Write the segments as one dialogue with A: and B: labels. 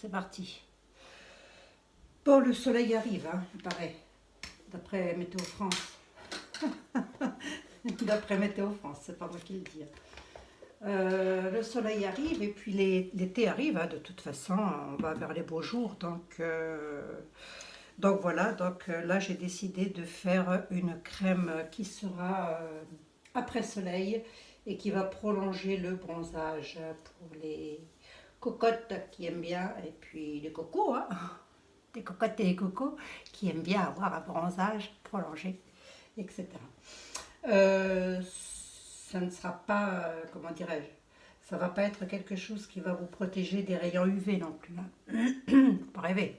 A: c'est parti. Bon, le soleil arrive, hein, il paraît, d'après Météo France. D'après Météo France, c'est pas moi qui le dis. Le soleil arrive et puis l'été arrive, hein, de toute façon, on va vers les beaux jours. Donc voilà, là j'ai décidé de faire une crème qui sera après soleil et qui va prolonger le bronzage pour les cocottes qui aiment bien, et puis les cocos, hein, les cocottes et les cocos qui aiment bien avoir un bronzage prolongé, etc. Ça ne sera pas, comment dirais-je, ça va pas être quelque chose qui va vous protéger des rayons UV non plus, hein. Faut pas rêver.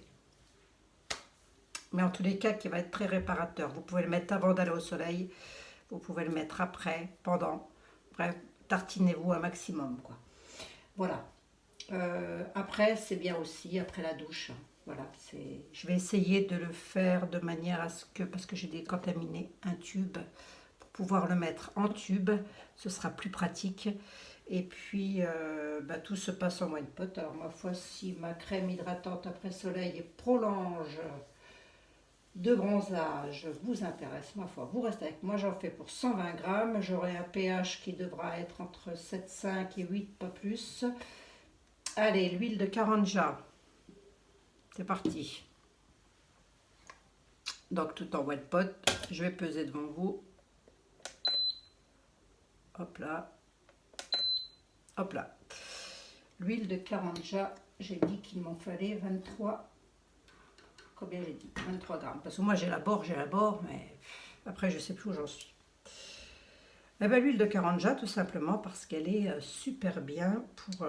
A: Mais en tous les cas, qui va être très réparateur. Vous pouvez le mettre avant d'aller au soleil, vous pouvez le mettre après, pendant. Bref, tartinez-vous un maximum, quoi. Voilà. Après, c'est bien aussi, après la douche. Voilà, je vais essayer de le faire de manière à ce que, parce que j'ai décontaminé un tube, pour pouvoir le mettre en tube, ce sera plus pratique. Et puis, tout se passe en one pot. Alors, ma foi, si ma crème hydratante après soleil prolonge de bronzage vous intéresse, ma foi, vous restez avec moi. J'en fais pour 120 grammes. J'aurai un pH qui devra être entre 7,5 et 8, pas plus. Allez, l'huile de Karanja. C'est parti. Donc, tout en one pot. Je vais peser devant vous. Hop là. Hop là. L'huile de Karanja, j'ai dit qu'il m'en fallait 23. Combien j'ai dit? 23 grammes. Parce que moi, j'ai la bord, mais après, je ne sais plus où j'en suis. Eh bien, l'huile de Karanja, tout simplement, parce qu'elle est super bien pour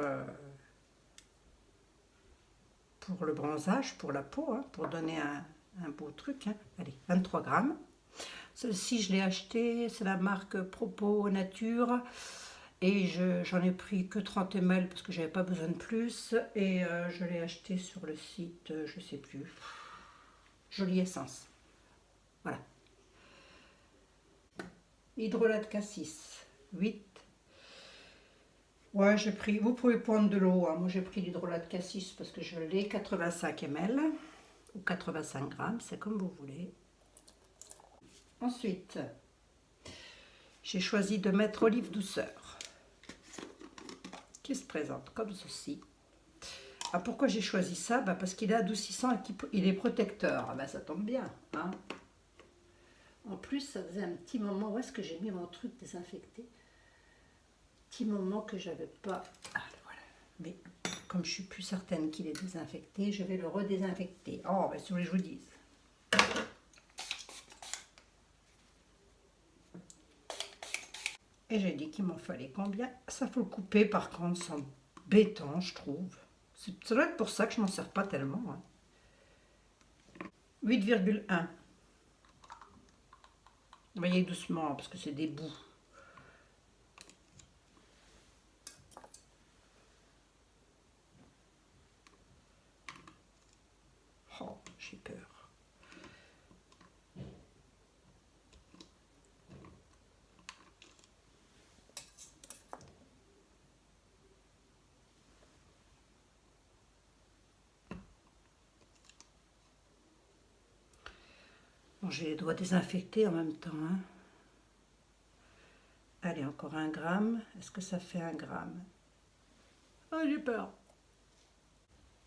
A: le bronzage, pour la peau, hein, pour donner un beau truc, hein. Allez, 23 grammes. Celle-ci, je l'ai acheté, c'est la marque Propos Nature. Et j'en ai pris que 30 ml parce que j'avais pas besoin de plus. Et je l'ai acheté sur le site, je sais plus. Jolie Essence. Voilà. Hydrolat de cassis, 8. Ouais, j'ai pris, vous pouvez prendre de l'eau, hein. Moi j'ai pris l'hydrolat de cassis parce que je l'ai, 85 ml ou 85 grammes, c'est comme vous voulez. Ensuite, j'ai choisi de mettre olive douceur, qui se présente comme ceci. Ah, pourquoi j'ai choisi ça? Parce qu'il est adoucissant et il est protecteur. Ah, ça tombe bien, hein. En plus, ça faisait un petit moment, où est-ce que j'ai mis mon truc désinfecté? Petit moment que j'avais pas. Ah, voilà. Mais comme je suis plus certaine qu'il est désinfecté, je vais le redésinfecter. Oh, si vous voulez que je vous dise. Et j'ai dit qu'il m'en fallait combien? Ça faut le couper par contre, c'est embêtant, je trouve. Ça doit être pour ça que je m'en sers pas tellement, hein. 8,1. Vous voyez doucement, parce que c'est des bouts. Oh, j'ai peur. Bon, j'ai les doigts désinfectés en même temps, hein. Allez, encore 1 gramme. Est-ce que ça fait 1 gramme? Oh, j'ai peur.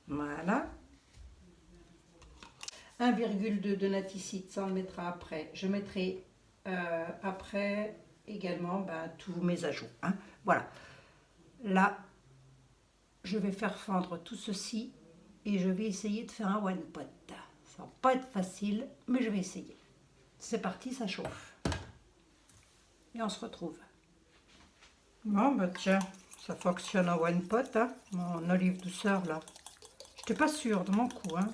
A: Voilà. 1,2 de naticide, ça on le mettra après. Je mettrai après également tous mes ajouts, hein. Voilà. Là, je vais faire fondre tout ceci et je vais essayer de faire un one pot. Ça va pas être facile, mais je vais essayer. C'est parti, ça chauffe. Et on se retrouve. Bon, tiens, ça fonctionne en one pot, hein, mon olive douceur là. J'étais pas sûre de mon coup, hein.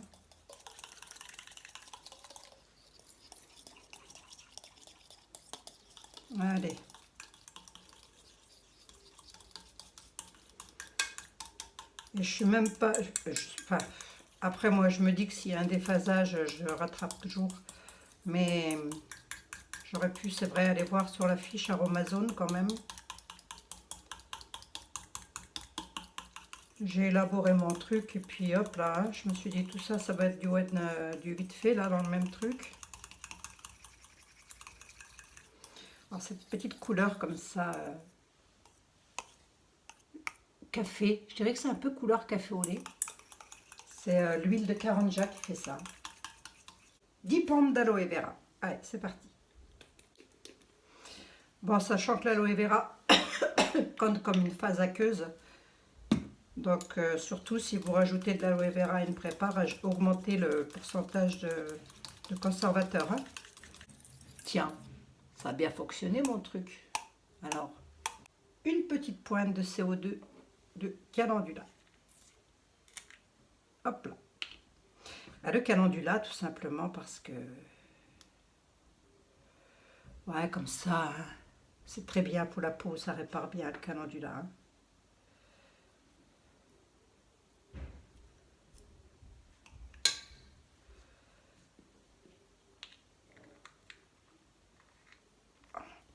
A: Allez. Et je suis même pas... enfin, après, moi, je me dis que s'il y a un déphasage, je rattrape toujours. Mais j'aurais pu, c'est vrai, aller voir sur la fiche Aromazone quand même. J'ai élaboré mon truc et puis hop là, hein, je me suis dit tout ça, ça va être du vite fait là dans le même truc. Alors cette petite couleur comme ça, café, je dirais que c'est un peu couleur café au lait. C'est l'huile de Karanja qui fait ça. 10 pommes d'aloe vera. Allez, c'est parti. Bon, sachant que l'aloe vera compte comme une phase aqueuse. Donc, surtout si vous rajoutez de l'aloe vera à une prépa, augmentez le pourcentage de conservateur. Hein. Tiens, ça a bien fonctionné mon truc. Alors, une petite pointe de CO2 de calendula. Hop là. Le calendula, tout simplement parce que... Ouais, comme ça, hein, c'est très bien pour la peau, ça répare bien le calendula. Hein.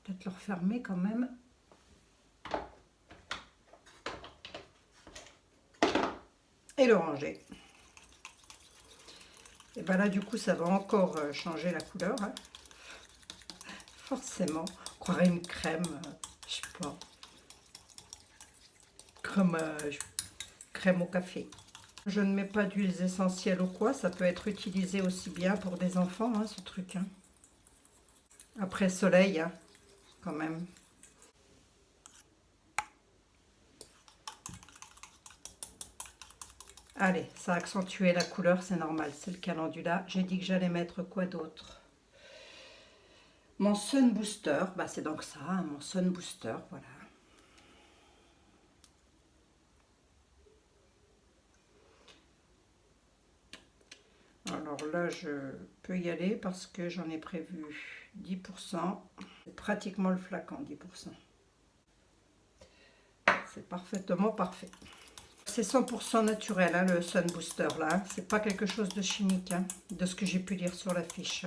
A: Peut-être le refermer quand même. Et le ranger. Et bien là, du coup, ça va encore changer la couleur. Hein. Forcément, on croirait une crème, je sais pas, comme crème au café. Je ne mets pas d'huiles essentielles ou quoi, ça peut être utilisé aussi bien pour des enfants, hein, ce truc. Hein. Après soleil, hein, quand même. Allez, ça a accentué la couleur, c'est normal, c'est le calendula. J'ai dit que j'allais mettre quoi d'autre? Mon Sun Booster, bah c'est donc ça, hein, mon Sun Booster, voilà. Alors là, je peux y aller parce que j'en ai prévu 10%. C'est pratiquement le flacon, 10%. C'est parfaitement parfait. C'est 100% naturel, hein, le Sun Booster là. C'est pas quelque chose de chimique, hein, de ce que j'ai pu lire sur la fiche.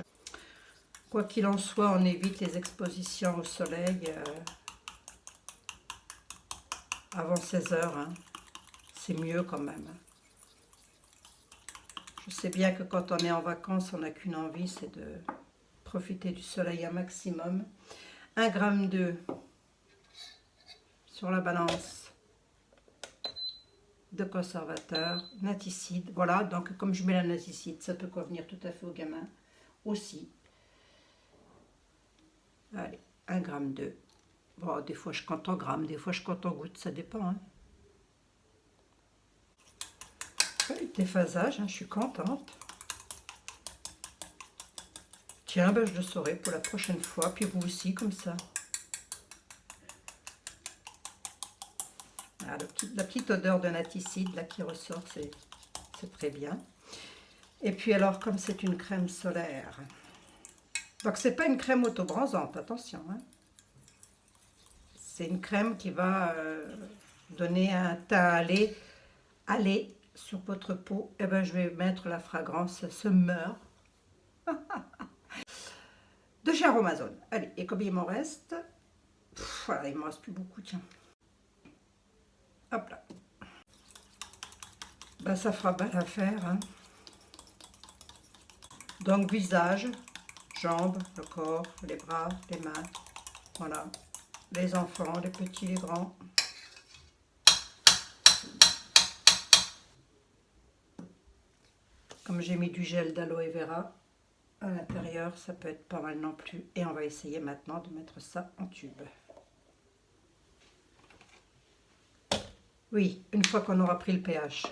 A: Quoi qu'il en soit, on évite les expositions au soleil avant 16 heures. Hein. C'est mieux quand même. Je sais bien que quand on est en vacances, on n'a qu'une envie, c'est de profiter du soleil un maximum. 1,2 g sur la balance de conservateur, naticide. Voilà, donc comme je mets la naticide, ça peut convenir tout à fait aux gamins aussi. Allez, 1,2 g. Bon, des fois je compte en grammes, des fois je compte en gouttes, ça dépend. Hein. Déphasage, hein, je suis contente. Tiens, ben, je le saurai pour la prochaine fois, puis vous aussi, comme ça. Ah, la petite odeur de naticide là, qui ressort, c'est très bien. Et puis alors, comme c'est une crème solaire, donc c'est pas une crème autobronzante, attention. Hein. C'est une crème qui va donner un teint allé sur votre peau. Et ben je vais mettre la fragrance Summer de chez Aromazone. Allez, et comme il m'en reste, voilà, il me reste plus beaucoup, tiens. Hop là. Ben, ça fera belle affaire. Hein. Donc visage, jambes, le corps, les bras, les mains. Voilà. Les enfants, les petits, les grands. Comme j'ai mis du gel d'aloe vera à l'intérieur, ça peut être pas mal non plus. Et on va essayer maintenant de mettre ça en tube. Oui, une fois qu'on aura pris le pH.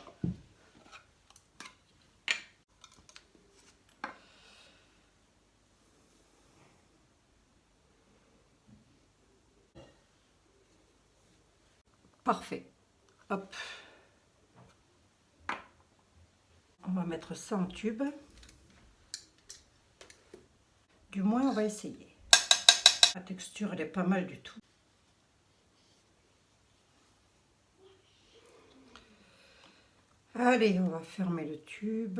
A: Parfait. Hop. On va mettre ça en tube. Du moins, on va essayer. La texture, elle est pas mal du tout. Allez, on va fermer le tube.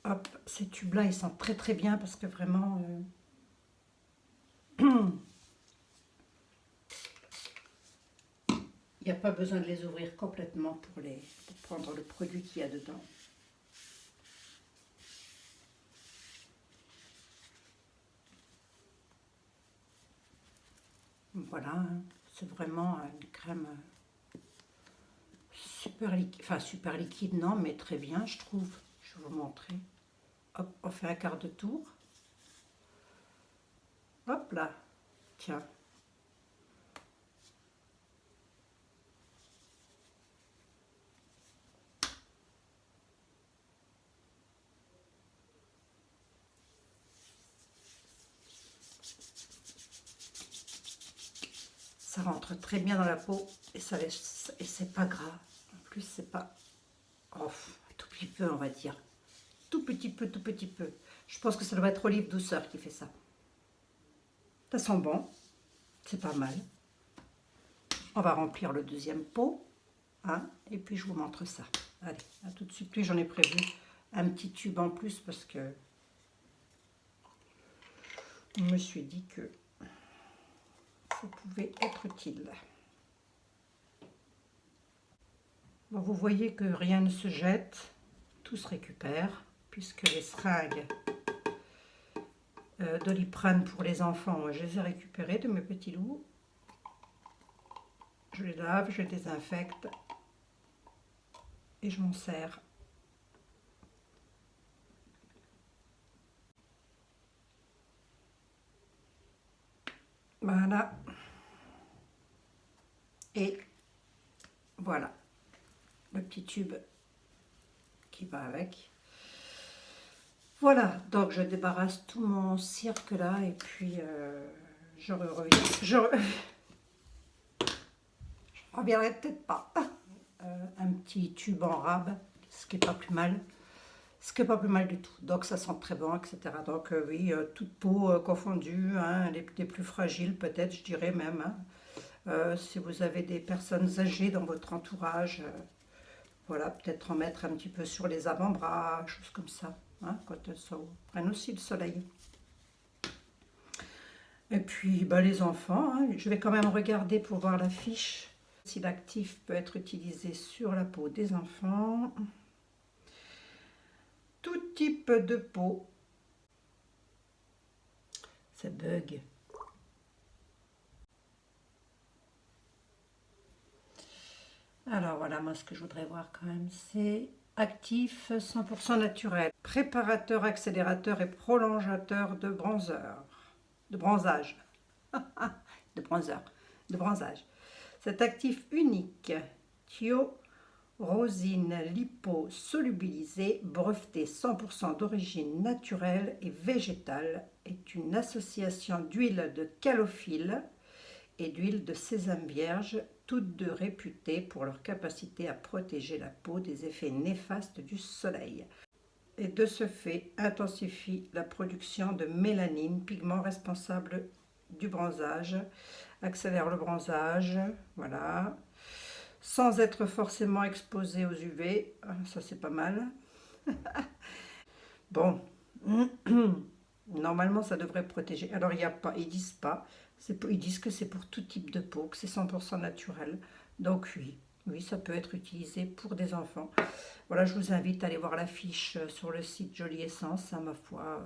A: Hop, ces tubes-là, ils sentent très très bien parce que vraiment... Il n'y a pas besoin de les ouvrir complètement pour prendre le produit qu'il y a dedans. Voilà, hein, c'est vraiment une crème super liquide, enfin super liquide non, mais très bien je trouve. Je vais vous montrer. Hop, on fait un quart de tour. Hop là, tiens. Ça rentre très bien dans la peau et ça laisse, et c'est pas gras. En plus, c'est pas, oh, un tout petit peu, on va dire. Tout petit peu, tout petit peu. Je pense que ça doit être Olive Douceur qui fait ça. Ça sent bon, c'est pas mal. On va remplir le deuxième pot, hein, et puis je vous montre ça. Allez, à tout de suite. Puis j'en ai prévu un petit tube en plus parce que je me suis dit que ça pouvait être utile. Bon, vous voyez que rien ne se jette, tout se récupère, puisque les seringues Doliprane pour les enfants, moi, je les ai récupérées de mes petits loups. Je les lave, je les désinfecte et je m'en sers. Voilà. Et voilà le petit tube qui va avec. Voilà, donc je débarrasse tout mon cirque là et puis je reviens. Je reviendrai peut-être pas. Un petit tube en rab, ce qui est pas plus mal. Ce qui n'est pas plus mal du tout. Donc ça sent très bon, etc. Donc oui, toute peau confondue, hein, les plus fragiles peut-être, je dirais même. Hein. Si vous avez des personnes âgées dans votre entourage, voilà, peut-être en mettre un petit peu sur les avant-bras, choses comme ça, hein, quand elles prennent aussi le soleil. Et puis bah, les enfants, hein, je vais quand même regarder pour voir la fiche, si l'actif peut être utilisé sur la peau des enfants. Tout type de peau. Ça bug. Alors voilà, moi ce que je voudrais voir quand même, c'est actif 100% naturel. Préparateur, accélérateur et prolongateur de bronzeur. De bronzage. De bronzeur. De bronzage. Cet actif unique, Rosine liposolubilisée, brevetée 100% d'origine naturelle et végétale, est une association d'huile de calophylle et d'huile de sésame vierge, toutes deux réputées pour leur capacité à protéger la peau des effets néfastes du soleil. Et de ce fait, intensifie la production de mélanine, pigment responsable du bronzage, accélère le bronzage, voilà, sans être forcément exposé aux UV, ça c'est pas mal. Bon, normalement ça devrait protéger. Alors il y a pas, ils disent pas, ils disent que c'est pour tout type de peau, que c'est 100% naturel. Donc oui, oui, ça peut être utilisé pour des enfants. Voilà, je vous invite à aller voir l'affiche sur le site Jolie Essence, à ma foi.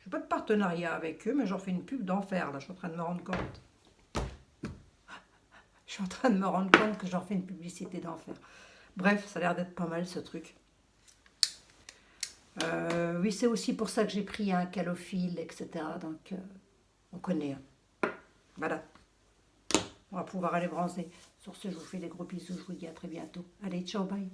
A: Je n'ai pas de partenariat avec eux, mais j'en fais une pub d'enfer, là, je suis en train de me rendre compte. Je suis en train de me rendre compte que j'en fais une publicité d'enfer. Bref, ça a l'air d'être pas mal ce truc. Oui, c'est aussi pour ça que j'ai pris un calophylle, etc. Donc, on connaît. Voilà. On va pouvoir aller bronzer. Sur ce, je vous fais des gros bisous. Je vous dis à très bientôt. Allez, ciao, bye.